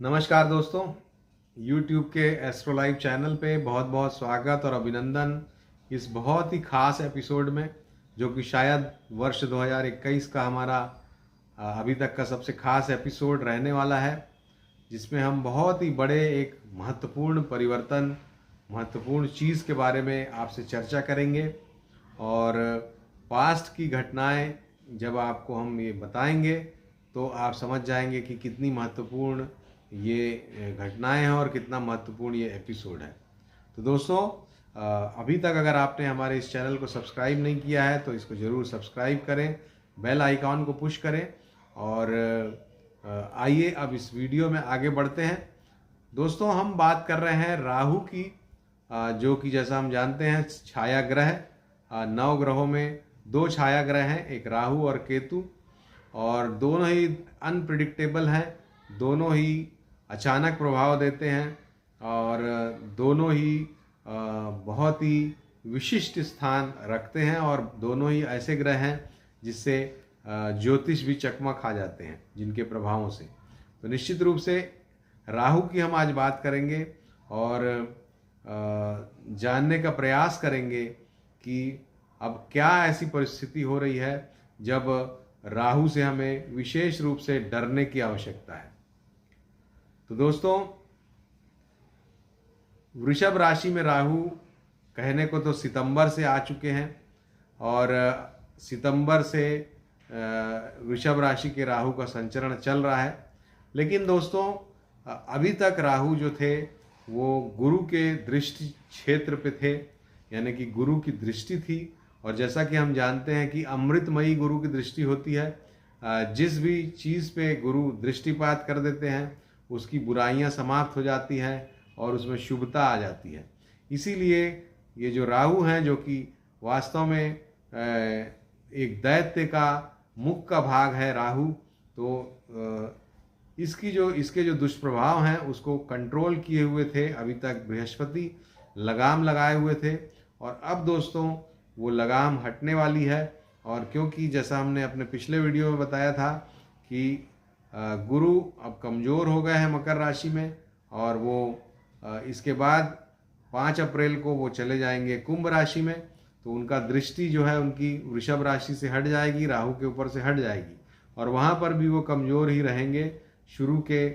नमस्कार दोस्तों, YouTube के एस्ट्रो लाइव चैनल पे बहुत बहुत स्वागत और अभिनंदन इस बहुत ही खास एपिसोड में, जो कि शायद वर्ष 2021 का हमारा अभी तक का सबसे खास एपिसोड रहने वाला है, जिसमें हम बहुत ही बड़े एक महत्वपूर्ण परिवर्तन, महत्वपूर्ण चीज़ के बारे में आपसे चर्चा करेंगे। और पास्ट की घटनाएं जब आपको हम ये बताएंगे तो आप समझ जाएंगे कि कितनी महत्वपूर्ण ये घटनाएं हैं और कितना महत्वपूर्ण ये एपिसोड है। तो दोस्तों, अभी तक अगर आपने हमारे इस चैनल को सब्सक्राइब नहीं किया है तो इसको ज़रूर सब्सक्राइब करें, बेल आइकॉन को पुश करें। और आइए अब इस वीडियो में आगे बढ़ते हैं। दोस्तों, हम बात कर रहे हैं राहु की, जो कि जैसा हम जानते हैं छाया ग्रह। 9 ग्रहों में 2 छाया ग्रह हैं, एक राहु और केतु, और दोनों ही अनप्रिडिक्टेबल हैं, दोनों ही अचानक प्रभाव देते हैं और दोनों ही बहुत ही विशिष्ट स्थान रखते हैं, और दोनों ही ऐसे ग्रह हैं जिससे ज्योतिष भी चकमा खा जाते हैं जिनके प्रभावों से। तो निश्चित रूप से राहु की हम आज बात करेंगे और जानने का प्रयास करेंगे कि अब क्या ऐसी परिस्थिति हो रही है जब राहु से हमें विशेष रूप से डरने की आवश्यकता है। तो दोस्तों, वृषभ राशि में राहु कहने को तो सितंबर से आ चुके हैं, और सितंबर से वृषभ राशि के राहु का संचरण चल रहा है। लेकिन दोस्तों, अभी तक राहु जो थे वो गुरु के दृष्टि क्षेत्र पे थे, यानी कि गुरु की दृष्टि थी। और जैसा कि हम जानते हैं कि अमृतमयी गुरु की दृष्टि होती है। जिस भी चीज़ पे गुरु दृष्टिपात कर देते हैं उसकी बुराइयां समाप्त हो जाती हैं और उसमें शुभता आ जाती है। इसीलिए ये जो राहु हैं, जो कि वास्तव में एक दैत्य का मुख का भाग है राहु, तो इसके जो दुष्प्रभाव हैं उसको कंट्रोल किए हुए थे अभी तक बृहस्पति, लगाम लगाए हुए थे। और अब दोस्तों वो लगाम हटने वाली है। और क्योंकि जैसा हमने अपने पिछले वीडियो में बताया था कि गुरु अब कमज़ोर हो गए हैं मकर राशि में, और वो इसके बाद 5 अप्रैल को वो चले जाएंगे कुंभ राशि में। तो उनका दृष्टि जो है उनकी वृषभ राशि से हट जाएगी, राहु के ऊपर से हट जाएगी, और वहाँ पर भी वो कमज़ोर ही रहेंगे शुरू के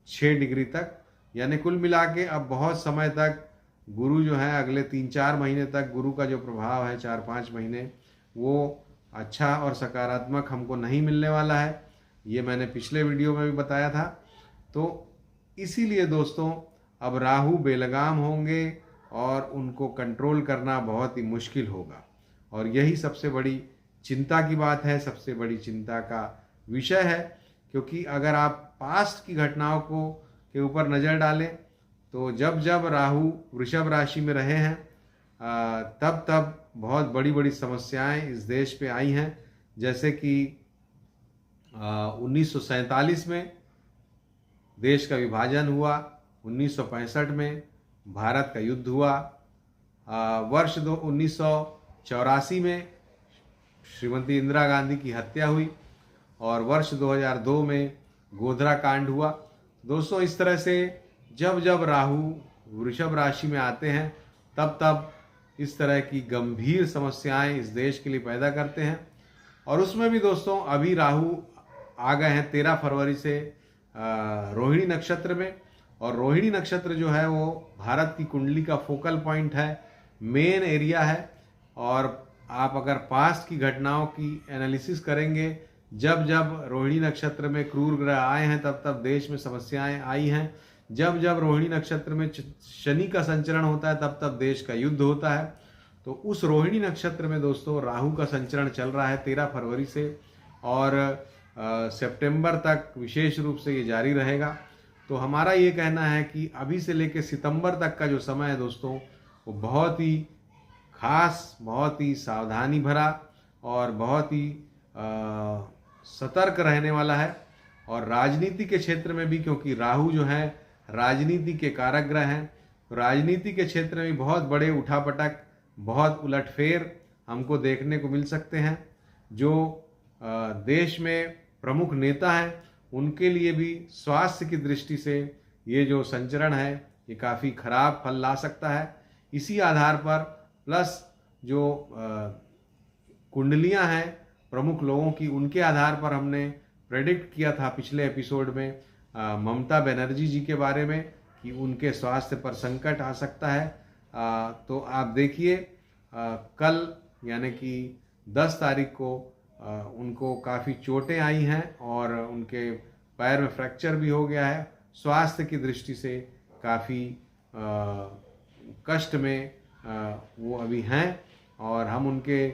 6 डिग्री तक। यानी कुल मिला के अब बहुत समय तक गुरु जो है, अगले 3-4 महीने तक गुरु का जो प्रभाव है, 4-5 महीने, वो अच्छा और सकारात्मक हमको नहीं मिलने वाला है। ये मैंने पिछले वीडियो में भी बताया था। तो इसीलिए दोस्तों अब राहु बेलगाम होंगे और उनको कंट्रोल करना बहुत ही मुश्किल होगा। और यही सबसे बड़ी चिंता की बात है, सबसे बड़ी चिंता का विषय है। क्योंकि अगर आप पास्ट की घटनाओं को के ऊपर नज़र डालें तो जब जब राहु वृषभ राशि में रहे हैं तब तब बहुत बड़ी बड़ी समस्याएं इस देश पे आई हैं। जैसे कि 1947 में देश का विभाजन हुआ, 1965 में भारत का युद्ध हुआ, वर्ष 1984 में श्रीमती इंदिरा गांधी की हत्या हुई, और वर्ष 2002 में गोधरा कांड हुआ। दोस्तों, इस तरह से जब जब राहु वृषभ राशि में आते हैं तब तब इस तरह की गंभीर समस्याएं इस देश के लिए पैदा करते हैं। और उसमें भी दोस्तों अभी राहु आ गए हैं 13 फरवरी से रोहिणी नक्षत्र में। और रोहिणी नक्षत्र जो है वो भारत की कुंडली का फोकल पॉइंट है, मेन एरिया है। और आप अगर पास्ट की घटनाओं की एनालिसिस करेंगे, जब जब रोहिणी नक्षत्र में क्रूर ग्रह आए हैं तब तब देश में समस्याएं आई हैं। जब जब रोहिणी नक्षत्र में शनि का संचरण होता है तब तब देश का युद्ध होता है। तो उस रोहिणी नक्षत्र में दोस्तों राहु का संचरण चल रहा है 13 फरवरी से, और सितंबर तक विशेष रूप से ये जारी रहेगा। तो हमारा ये कहना है कि अभी से लेकर सितंबर तक का जो समय है दोस्तों, वो बहुत ही खास, बहुत ही सावधानी भरा और बहुत ही सतर्क रहने वाला है। और राजनीति के क्षेत्र में भी, क्योंकि राहु जो है राजनीति के कारक ग्रह हैं, तो राजनीति के क्षेत्र में भी बहुत बड़े उठापटक, बहुत उलटफेर हमको देखने को मिल सकते हैं। जो देश में प्रमुख नेता हैं उनके लिए भी स्वास्थ्य की दृष्टि से ये जो संचरण है ये काफ़ी खराब फल ला सकता है। इसी आधार पर प्लस जो कुंडलियां हैं प्रमुख लोगों की, उनके आधार पर हमने प्रेडिक्ट किया था पिछले एपिसोड में ममता बनर्जी जी के बारे में कि उनके स्वास्थ्य पर संकट आ सकता है। तो आप देखिए कल यानी कि 10 तारीख को उनको काफ़ी चोटें आई हैं और उनके पैर में फ्रैक्चर भी हो गया है। स्वास्थ्य की दृष्टि से काफ़ी कष्ट में वो अभी हैं और हम उनके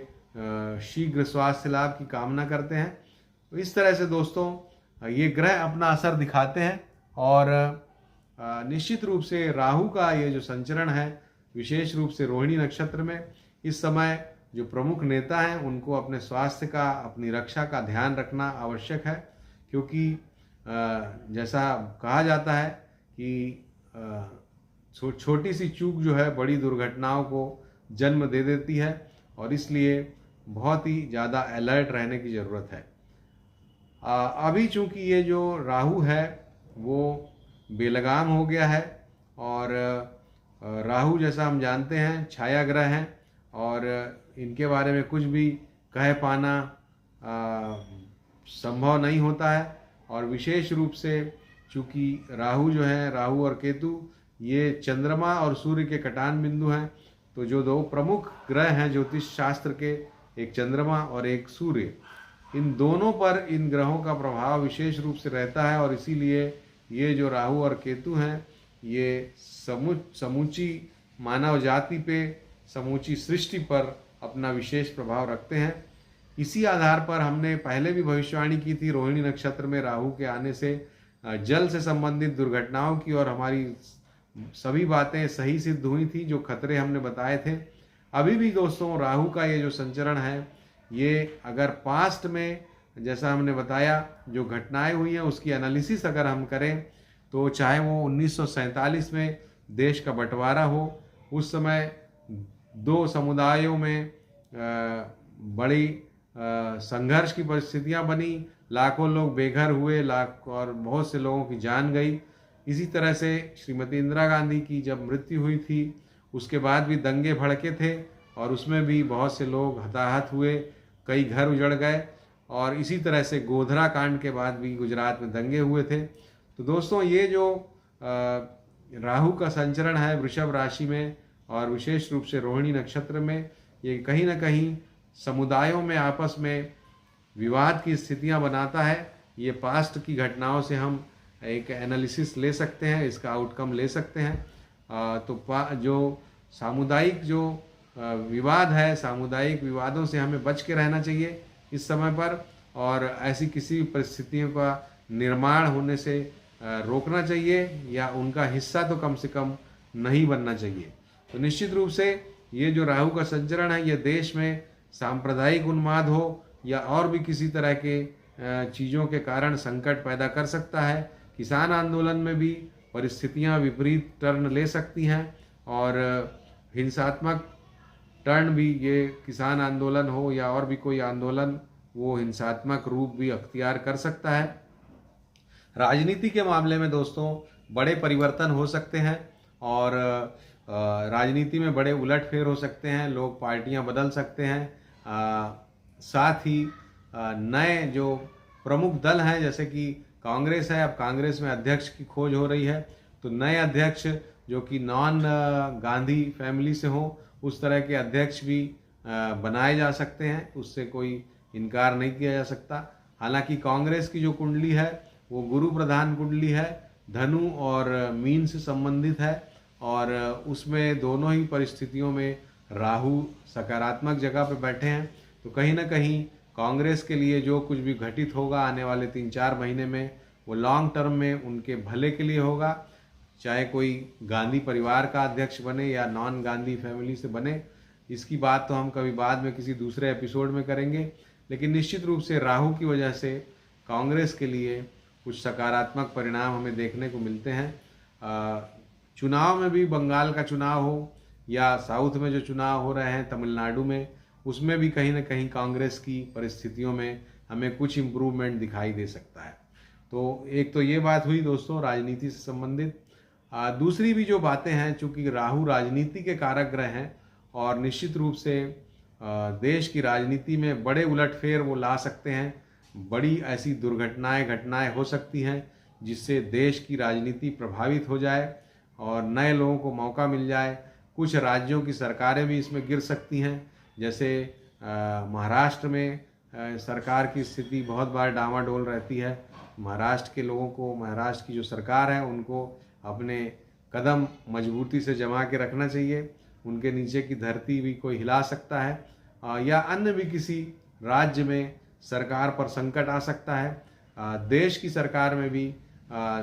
शीघ्र स्वास्थ्य लाभ की कामना करते हैं। तो इस तरह से दोस्तों ये ग्रह अपना असर दिखाते हैं और निश्चित रूप से राहु का ये जो संचरण है विशेष रूप से रोहिणी नक्षत्र में इस समय जो प्रमुख नेता हैं उनको अपने स्वास्थ्य का, अपनी रक्षा का ध्यान रखना आवश्यक है, क्योंकि जैसा कहा जाता है कि छोटी सी चूक जो है बड़ी दुर्घटनाओं को जन्म दे देती है और इसलिए बहुत ही ज़्यादा अलर्ट रहने की ज़रूरत है। अभी चूंकि ये जो राहु है वो बेलगाम हो गया है और राहु जैसा हम जानते हैं छाया ग्रह हैं और इनके बारे में कुछ भी कह पाना संभव नहीं होता है। और विशेष रूप से चूंकि राहु जो है, राहु और केतु ये चंद्रमा और सूर्य के कटान बिंदु हैं, तो जो दो प्रमुख ग्रह हैं ज्योतिष शास्त्र के, एक चंद्रमा और एक सूर्य, इन दोनों पर इन ग्रहों का प्रभाव विशेष रूप से रहता है और इसीलिए ये जो राहु और केतु हैं ये समूची मानव जाति पे, समूची सृष्टि पर अपना विशेष प्रभाव रखते हैं। इसी आधार पर हमने पहले भी भविष्यवाणी की थी रोहिणी नक्षत्र में राहु के आने से जल से संबंधित दुर्घटनाओं की, और हमारी सभी बातें सही सिद्ध हुई थी जो खतरे हमने बताए थे। अभी भी दोस्तों राहु का ये जो संचरण है ये अगर पास्ट में जैसा हमने बताया जो घटनाएं हुई हैं उसकी एनालिसिस अगर हम करें तो चाहे वो 1947 में देश का बंटवारा हो, उस समय दो समुदायों में बड़ी संघर्ष की परिस्थितियां बनी, लाखों लोग बेघर हुए, लाख और बहुत से लोगों की जान गई। इसी तरह से श्रीमती इंदिरा गांधी की जब मृत्यु हुई थी उसके बाद भी दंगे भड़के थे और उसमें भी बहुत से लोग हताहत हुए, कई घर उजड़ गए, और इसी तरह से गोधरा कांड के बाद भी गुजरात में दंगे हुए थे। तो दोस्तों ये जो राहु का संचरण है वृषभ राशि में और विशेष रूप से रोहिणी नक्षत्र में, ये कहीं ना कहीं समुदायों में आपस में विवाद की स्थितियां बनाता है। ये पास्ट की घटनाओं से हम एक एनालिसिस ले सकते हैं, इसका आउटकम ले सकते हैं। तो जो सामुदायिक जो विवाद है, सामुदायिक विवादों से हमें बच के रहना चाहिए इस समय पर, और ऐसी किसी परिस्थितियों का निर्माण होने से रोकना चाहिए या उनका हिस्सा तो कम से कम नहीं बनना चाहिए। तो निश्चित रूप से ये जो राहु का संचरण है ये देश में सांप्रदायिक उन्माद हो या और भी किसी तरह के चीज़ों के कारण संकट पैदा कर सकता है। किसान आंदोलन में भी परिस्थितियां विपरीत टर्न ले सकती हैं और हिंसात्मक टर्न भी, ये किसान आंदोलन हो या और भी कोई आंदोलन, वो हिंसात्मक रूप भी अख्तियार कर सकता है। राजनीति के मामले में दोस्तों बड़े परिवर्तन हो सकते हैं और राजनीति में बड़े उलटफेर हो सकते हैं, लोग पार्टियां बदल सकते हैं। साथ ही नए जो प्रमुख दल हैं जैसे कि कांग्रेस है, अब कांग्रेस में अध्यक्ष की खोज हो रही है, तो नए अध्यक्ष जो कि नॉन गांधी फैमिली से हो उस तरह के अध्यक्ष भी बनाए जा सकते हैं, उससे कोई इनकार नहीं किया जा सकता। हालांकि कांग्रेस की जो कुंडली है वो गुरु प्रधान कुंडली है, धनु और मीन से संबंधित है और उसमें दोनों ही परिस्थितियों में राहु सकारात्मक जगह पे बैठे हैं। तो कहीं ना कहीं कांग्रेस के लिए जो कुछ भी घटित होगा आने वाले 3-4 महीने में वो लॉन्ग टर्म में उनके भले के लिए होगा, चाहे कोई गांधी परिवार का अध्यक्ष बने या नॉन गांधी फैमिली से बने। इसकी बात तो हम कभी बाद में किसी दूसरे एपिसोड में करेंगे, लेकिन निश्चित रूप से राहु की वजह से कांग्रेस के लिए कुछ सकारात्मक परिणाम हमें देखने को मिलते हैं। चुनाव में भी, बंगाल का चुनाव हो या साउथ में जो चुनाव हो रहे हैं तमिलनाडु में, उसमें भी कहीं ना कहीं कांग्रेस की परिस्थितियों में हमें कुछ इम्प्रूवमेंट दिखाई दे सकता है। तो एक तो ये बात हुई दोस्तों राजनीति से संबंधित। दूसरी भी जो बातें हैं, चूंकि राहु राजनीति के कारक ग्रह हैं और निश्चित रूप से देश की राजनीति में बड़े उलटफेर वो ला सकते हैं। बड़ी ऐसी घटनाएं हो सकती हैं जिससे देश की राजनीति प्रभावित हो जाए और नए लोगों को मौका मिल जाए। कुछ राज्यों की सरकारें भी इसमें गिर सकती हैं, जैसे महाराष्ट्र में सरकार की स्थिति बहुत बार डामाडोल रहती है। महाराष्ट्र के लोगों को, महाराष्ट्र की जो सरकार है उनको अपने कदम मजबूती से जमा के रखना चाहिए। उनके नीचे की धरती भी कोई हिला सकता है, या अन्य भी किसी राज्य में सरकार पर संकट आ सकता है। देश की सरकार में भी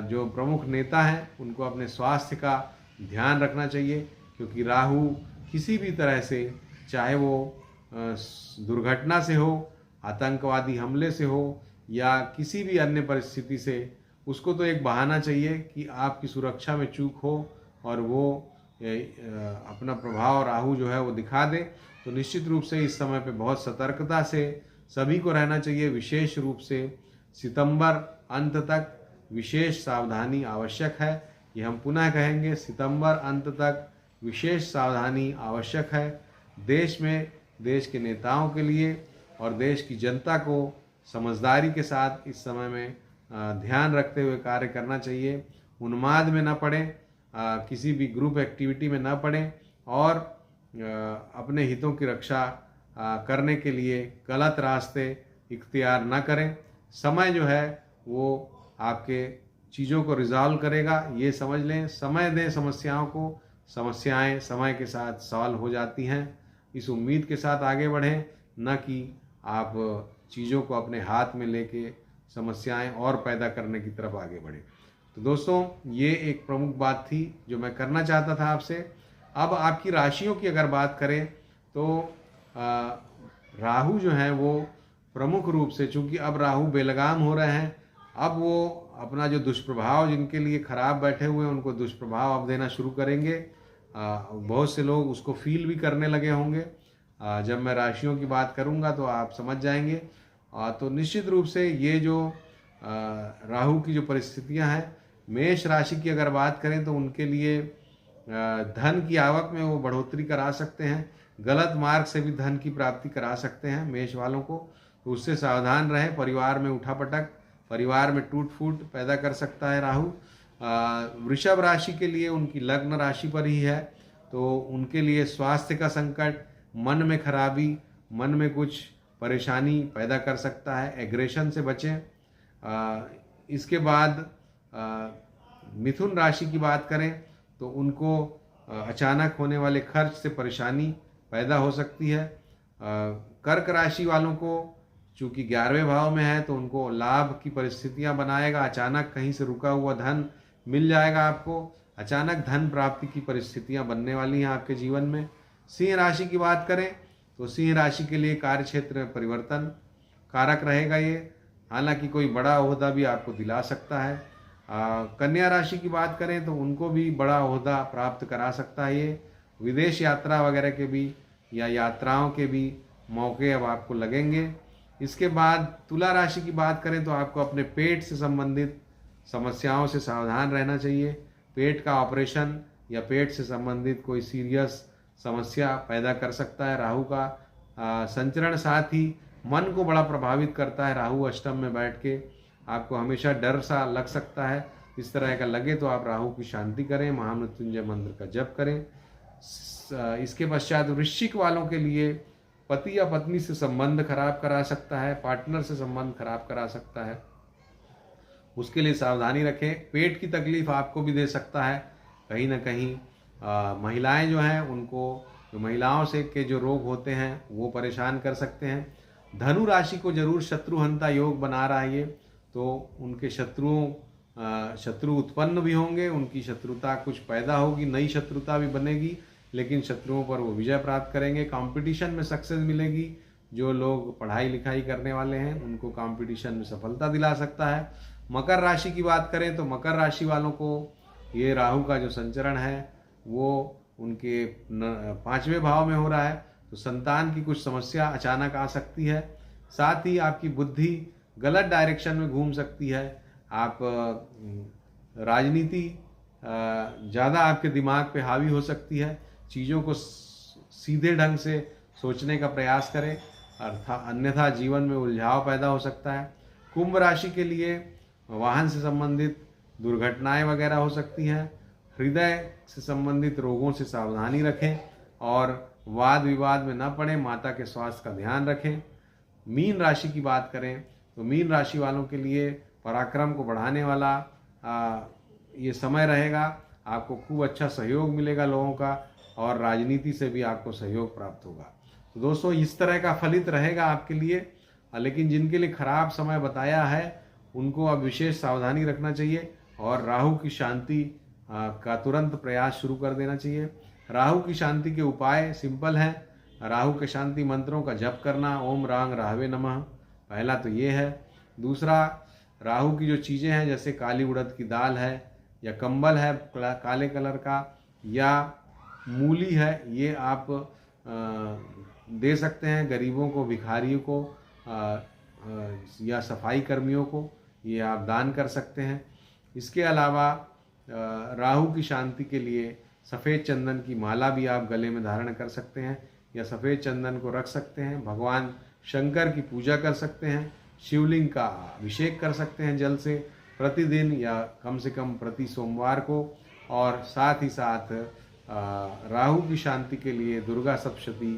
जो प्रमुख नेता हैं उनको अपने स्वास्थ्य का ध्यान रखना चाहिए, क्योंकि राहु किसी भी तरह से, चाहे वो दुर्घटना से हो, आतंकवादी हमले से हो या किसी भी अन्य परिस्थिति से, उसको तो एक बहाना चाहिए कि आपकी सुरक्षा में चूक हो और वो अपना प्रभाव राहु जो है वो दिखा दे। तो निश्चित रूप से इस समय पे बहुत सतर्कता से सभी को रहना चाहिए। विशेष रूप से सितंबर अंत तक विशेष सावधानी आवश्यक है। ये हम पुनः कहेंगे, सितंबर अंत तक विशेष सावधानी आवश्यक है। देश में, देश के नेताओं के लिए और देश की जनता को समझदारी के साथ इस समय में ध्यान रखते हुए कार्य करना चाहिए। उन्माद में न पड़े, किसी भी ग्रुप एक्टिविटी में न पड़े और अपने हितों की रक्षा करने के लिए गलत रास्ते इख्तियार न करें। समय जो है वो आपके चीज़ों को रिजॉल्व करेगा, ये समझ लें। समय दें समस्याओं को, समस्याएं समय के साथ सॉल्व हो जाती हैं। इस उम्मीद के साथ आगे बढ़ें, न कि आप चीज़ों को अपने हाथ में लेके समस्याएं और पैदा करने की तरफ आगे बढ़ें। तो दोस्तों, ये एक प्रमुख बात थी जो मैं करना चाहता था आपसे। अब आपकी राशियों की अगर बात करें तो राहु जो है वो प्रमुख रूप से, चूंकि अब राहु बेलगाम हो रहे हैं, अब वो अपना जो दुष्प्रभाव जिनके लिए खराब बैठे हुए हैं उनको दुष्प्रभाव अब देना शुरू करेंगे। बहुत से लोग उसको फील भी करने लगे होंगे। जब मैं राशियों की बात करूंगा तो आप समझ जाएंगे। तो निश्चित रूप से ये जो राहु की जो परिस्थितियां हैं, मेष राशि की अगर बात करें तो उनके लिए धन की आवक में वो बढ़ोतरी करा सकते हैं। गलत मार्ग से भी धन की प्राप्ति करा सकते हैं मेष वालों को, तो उससे सावधान रहें। परिवार में उठापटक, परिवार में टूट फूट पैदा कर सकता है राहु। वृषभ राशि के लिए उनकी लग्न राशि पर ही है, तो उनके लिए स्वास्थ्य का संकट, मन में खराबी, मन में कुछ परेशानी पैदा कर सकता है। एग्रेशन से बचें। इसके बाद मिथुन राशि की बात करें तो उनको अचानक होने वाले खर्च से परेशानी पैदा हो सकती है। कर्क राशि वालों को चूंकि 11वें भाव में है तो उनको लाभ की परिस्थितियां बनाएगा। अचानक कहीं से रुका हुआ धन मिल जाएगा आपको। अचानक धन प्राप्ति की परिस्थितियां बनने वाली हैं आपके जीवन में। सिंह राशि की बात करें तो सिंह राशि के लिए कार्य क्षेत्र में परिवर्तन कारक रहेगा ये, हालांकि कोई बड़ा ओहदा भी आपको दिला सकता है। कन्या राशि की बात करें तो उनको भी बड़ा ओहदा प्राप्त करा सकता है ये। विदेश यात्रा वगैरह के भी या यात्राओं के भी मौके अब आपको लगेंगे। इसके बाद तुला राशि की बात करें तो आपको अपने पेट से संबंधित समस्याओं से सावधान रहना चाहिए। पेट का ऑपरेशन या पेट से संबंधित कोई सीरियस समस्या पैदा कर सकता है राहु का संचरण। साथ ही मन को बड़ा प्रभावित करता है राहु अष्टम में बैठ के। आपको हमेशा डर सा लग सकता है। इस तरह का लगे तो आप राहु की शांति करें, महामृत्युंजय मंत्र का जप करें। इसके पश्चात वृश्चिक वालों के लिए पति या पत्नी से संबंध खराब करा सकता है, पार्टनर से संबंध खराब करा सकता है, उसके लिए सावधानी रखें। पेट की तकलीफ आपको भी दे सकता है कहीं ना कहीं। महिलाएं जो हैं उनको, जो महिलाओं से के जो रोग होते हैं वो परेशान कर सकते हैं। धनु राशि को जरूर शत्रुहंता योग बना रहा है ये, तो उनके शत्रु उत्पन्न भी होंगे, उनकी शत्रुता कुछ पैदा होगी, नई शत्रुता भी बनेगी, लेकिन शत्रुओं पर वो विजय प्राप्त करेंगे। कंपटीशन में सक्सेस मिलेगी। जो लोग पढ़ाई लिखाई करने वाले हैं उनको कंपटीशन में सफलता दिला सकता है। मकर राशि की बात करें तो मकर राशि वालों को ये राहु का जो संचरण है वो उनके 5वें भाव में हो रहा है, तो संतान की कुछ समस्या अचानक आ सकती है। साथ ही आपकी बुद्धि गलत डायरेक्शन में घूम सकती है। आप राजनीति ज़्यादा आपके दिमाग पे हावी हो सकती है। चीज़ों को सीधे ढंग से सोचने का प्रयास करें, अन्यथा जीवन में उलझाव पैदा हो सकता है। कुंभ राशि के लिए वाहन से संबंधित दुर्घटनाएं वगैरह हो सकती हैं। हृदय से संबंधित रोगों से सावधानी रखें और वाद विवाद में न पड़ें। माता के स्वास्थ्य का ध्यान रखें। मीन राशि की बात करें तो मीन राशि वालों के लिए पराक्रम को बढ़ाने वाला ये समय रहेगा। आपको खूब अच्छा सहयोग मिलेगा लोगों का, और राजनीति से भी आपको सहयोग प्राप्त होगा। तो दोस्तों, इस तरह का फलित रहेगा आपके लिए। लेकिन जिनके लिए खराब समय बताया है उनको अब विशेष सावधानी रखना चाहिए और राहु की शांति का तुरंत प्रयास शुरू कर देना चाहिए। राहु की शांति के उपाय सिंपल हैं। राहु के शांति मंत्रों का जप करना, ओम रांग राहवे नमः, पहला तो ये है। दूसरा, राहु की जो चीज़ें हैं जैसे काली उड़द की दाल है, या कंबल है काले कलर का, या मूली है, ये आप दे सकते हैं गरीबों को, भिखारियों को, या सफाई कर्मियों को, ये आप दान कर सकते हैं। इसके अलावा राहु की शांति के लिए सफ़ेद चंदन की माला भी आप गले में धारण कर सकते हैं, या सफ़ेद चंदन को रख सकते हैं। भगवान शंकर की पूजा कर सकते हैं। शिवलिंग का अभिषेक कर सकते हैं जल से प्रतिदिन, या कम से कम प्रति सोमवार को। और साथ ही साथ राहु की शांति के लिए दुर्गा सप्तशती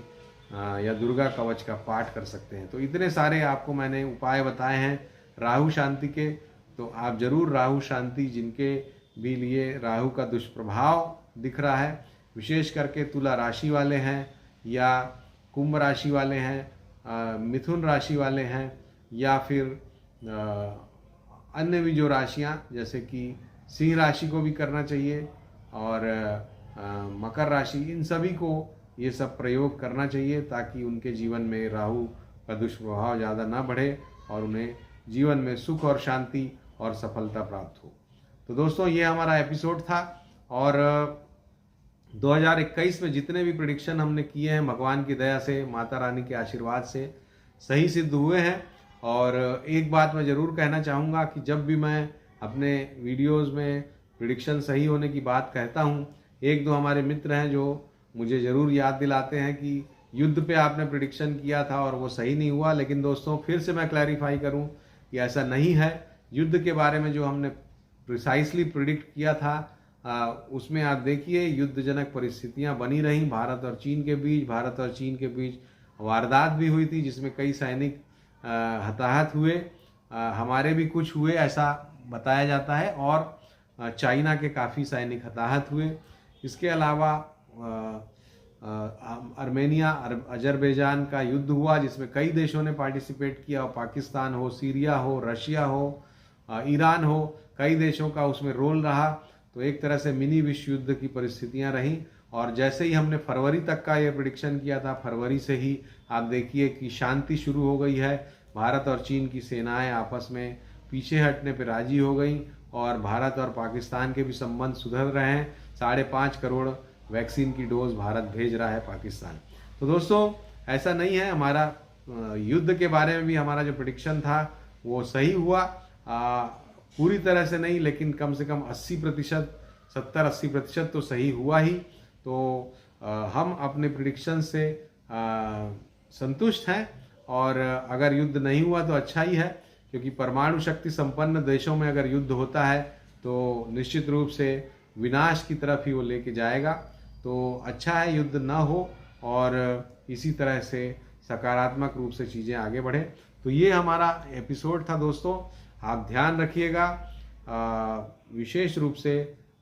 या दुर्गा कवच का पाठ कर सकते हैं। तो इतने सारे आपको मैंने उपाय बताए हैं राहु शांति के। तो आप जरूर राहु शांति, जिनके भी लिए राहु का दुष्प्रभाव दिख रहा है, विशेष करके तुला राशि वाले हैं, या कुंभ राशि वाले हैं, मिथुन राशि वाले हैं, या फिर अन्य भी जो राशियां जैसे कि सिंह राशि को भी करना चाहिए, और मकर राशि, इन सभी को ये सब प्रयोग करना चाहिए ताकि उनके जीवन में राहु का दुष्प्रभाव ज़्यादा ना बढ़े और उन्हें जीवन में सुख और शांति और सफलता प्राप्त हो। तो दोस्तों, ये हमारा एपिसोड था, और 2021 में जितने भी प्रेडिक्शन हमने किए हैं भगवान की दया से, माता रानी के आशीर्वाद से सही सिद्ध हुए हैं। और एक बात मैं ज़रूर कहना चाहूँगा कि जब भी मैं अपने वीडियोस में प्रेडिक्शन सही होने की बात कहता हूँ, एक दो हमारे मित्र हैं जो मुझे ज़रूर याद दिलाते हैं कि युद्ध पे आपने प्रेडिक्शन किया था और वो सही नहीं हुआ। लेकिन दोस्तों, फिर से मैं क्लैरिफाई करूं कि ऐसा नहीं है। युद्ध के बारे में जो हमने प्रिसाइसली प्रिडिक्ट किया था उसमें आप देखिए युद्धजनक परिस्थितियां बनी रहीं भारत और चीन के बीच। भारत और चीन के बीच वारदात भी हुई थी जिसमें कई सैनिक हताहत हुए, हमारे भी कुछ हुए ऐसा बताया जाता है, और चाइना के काफ़ी सैनिक हताहत हुए। इसके अलावा आर्मेनिया अजरबैजान का युद्ध हुआ जिसमें कई देशों ने पार्टिसिपेट किया, पाकिस्तान हो, सीरिया हो, रशिया हो, ईरान हो, कई देशों का उसमें रोल रहा। तो एक तरह से मिनी विश्व युद्ध की परिस्थितियां रहीं। और जैसे ही हमने फरवरी तक का ये प्रेडिक्शन किया था, फरवरी से ही आप देखिए कि शांति शुरू हो गई है। भारत और चीन की सेनाएं आपस में पीछे हटने पर राजी हो गई, और भारत और पाकिस्तान के भी संबंध सुधर रहे हैं। 5.5 करोड़ वैक्सीन की डोज भारत भेज रहा है पाकिस्तान। तो दोस्तों, ऐसा नहीं है, हमारा युद्ध के बारे में भी हमारा जो प्रेडिक्शन था वो सही हुआ। पूरी तरह से नहीं, लेकिन कम से कम 80%, 70-80% तो सही हुआ ही। तो हम अपने प्रेडिक्शन से संतुष्ट हैं, और अगर युद्ध नहीं हुआ तो अच्छा ही है, क्योंकि परमाणु शक्ति संपन्न देशों में अगर युद्ध होता है तो निश्चित रूप से विनाश की तरफ ही वो लेके जाएगा। तो अच्छा है युद्ध ना हो, और इसी तरह से सकारात्मक रूप से चीज़ें आगे बढ़े। तो ये हमारा एपिसोड था दोस्तों, आप ध्यान रखिएगा विशेष रूप से।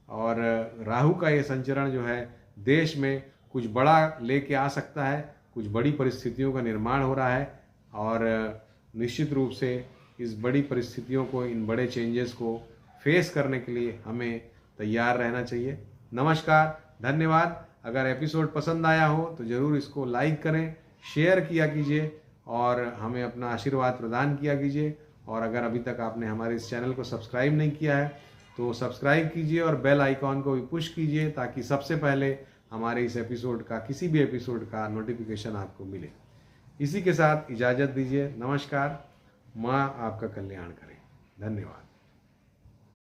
और राहु का ये संचरण जो है देश में कुछ बड़ा लेके आ सकता है, कुछ बड़ी परिस्थितियों का निर्माण हो रहा है, और निश्चित रूप से इस बड़ी परिस्थितियों को, इन बड़े चेंजेस को फेस करने के लिए हमें तैयार रहना चाहिए। नमस्कार, धन्यवाद। अगर एपिसोड पसंद आया हो तो ज़रूर इसको लाइक करें, शेयर किया कीजिए, और हमें अपना आशीर्वाद प्रदान किया कीजिए। और अगर अभी तक आपने हमारे इस चैनल को सब्सक्राइब नहीं किया है तो सब्सक्राइब कीजिए, और बेल आइकॉन को भी पुश कीजिए ताकि सबसे पहले हमारे इस एपिसोड का, किसी भी एपिसोड का नोटिफिकेशन आपको मिले। इसी के साथ इजाज़त दीजिए। नमस्कार। माँ आपका कल्याण करे। धन्यवाद।